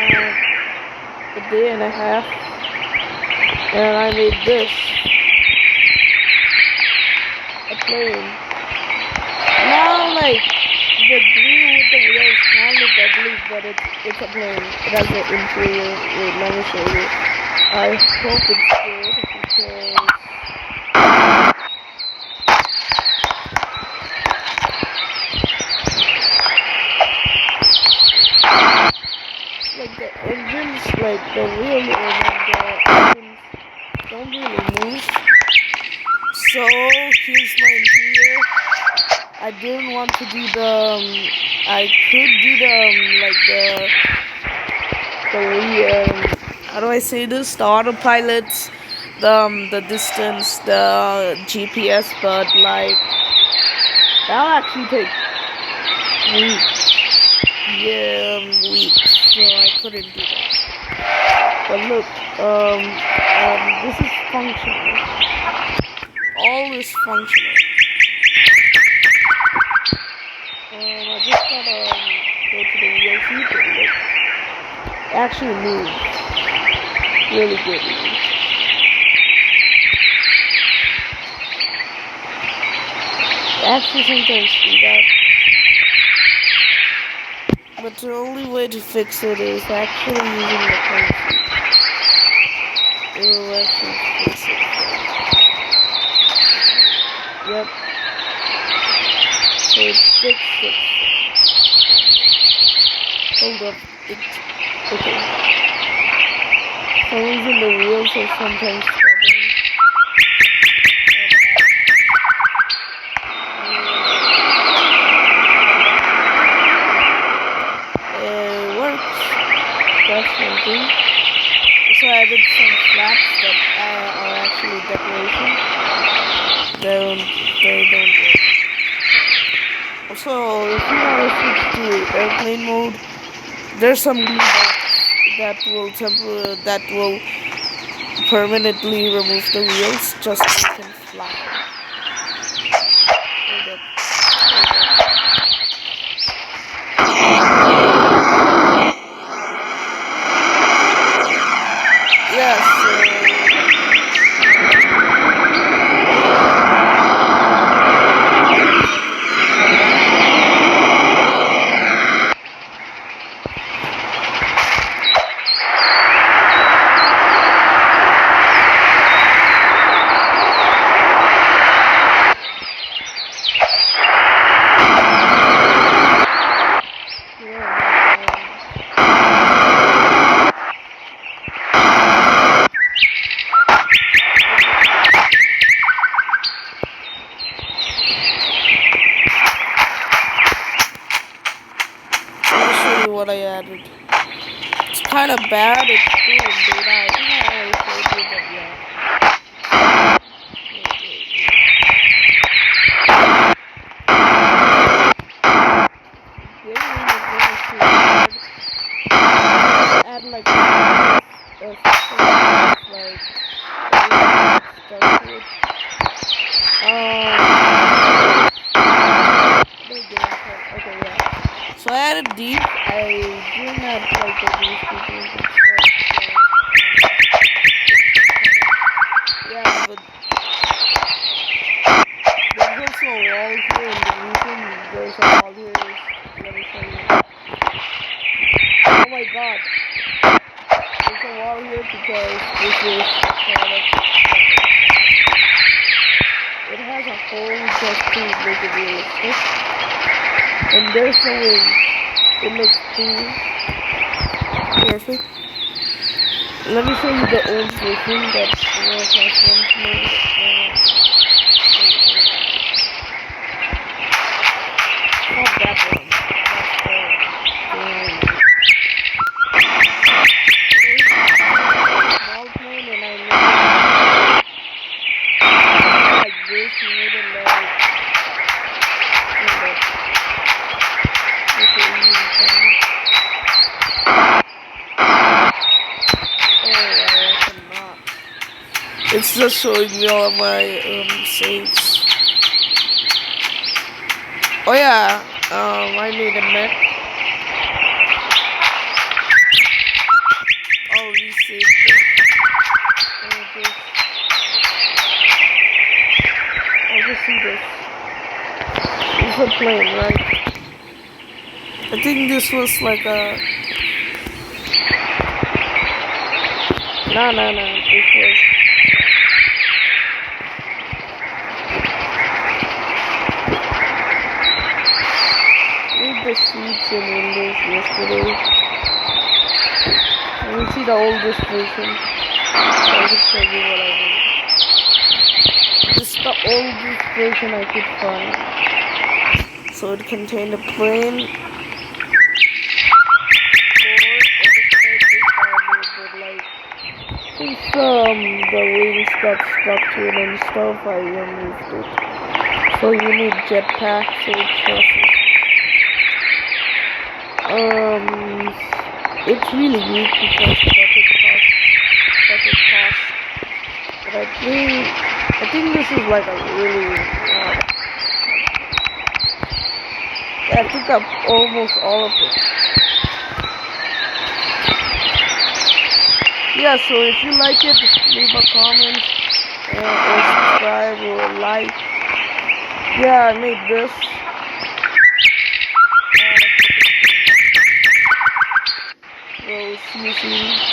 had a day and a half, and I made this a plane. Now, like the green with the wheels kind of look ugly, but it's a plane. It has an interior. Wait, let me show you. I hope it's good because like the engines, like the wheel and the engines don't really move. So here's my interior. I didn't want to do the. I could do the how do I say this? The autopilots, the distance, the GPS, but like that'll actually take weeks. Yeah, weeks. So I couldn't do that. But look, this is functional. All is functional. I just gotta go to the wheel seat and look. It actually moves really good. Actually, sometimes do that. But the only way to fix it is actually using the current seat. It will actually fix it. Yep. So it fixed it. Hold up. Okay. For some reason the wheels are sometimes troubling. It works. That's one thing. So I added some flaps that are actually decoration. They don't work. Also, if you want to switch to airplane mode, there's some glue box that will permanently remove the wheels just so you can fly. Hold up. Yes. What I added. It's kind of bad. It's still in beta. I think I already showed you, but yeah. Add like okay, yeah. So I added these. I didn't have like these features and stuff. Yeah, but there's also a wall here, and the reason there's a wall here is, let me show you. Oh my god. There's a wall here because this is part of it has a hole just to make it realistic. And there's the wings. It looks cool. Perfect. Let me show you the old version that one of my friends made. Not that one. Small plane, and I made it like this. He made it like it's just showing me all of my saves. Oh yeah, I made a mech. see this. It's a plane, right? I think this was like a... No. This was... Read the seats in Windows yesterday. Let me see the oldest version. I could show you what I did. This is the oldest version I could find. So it contained a plane. Since the wings got stuck to it and stuff, I removed it. So you need jetpacks or trusses. It's really weak because what it costs. But I think this is like a really I took up almost all of it. Yeah, so if you like it, leave a comment or subscribe or like. Yeah, I made this. We'll see you soon.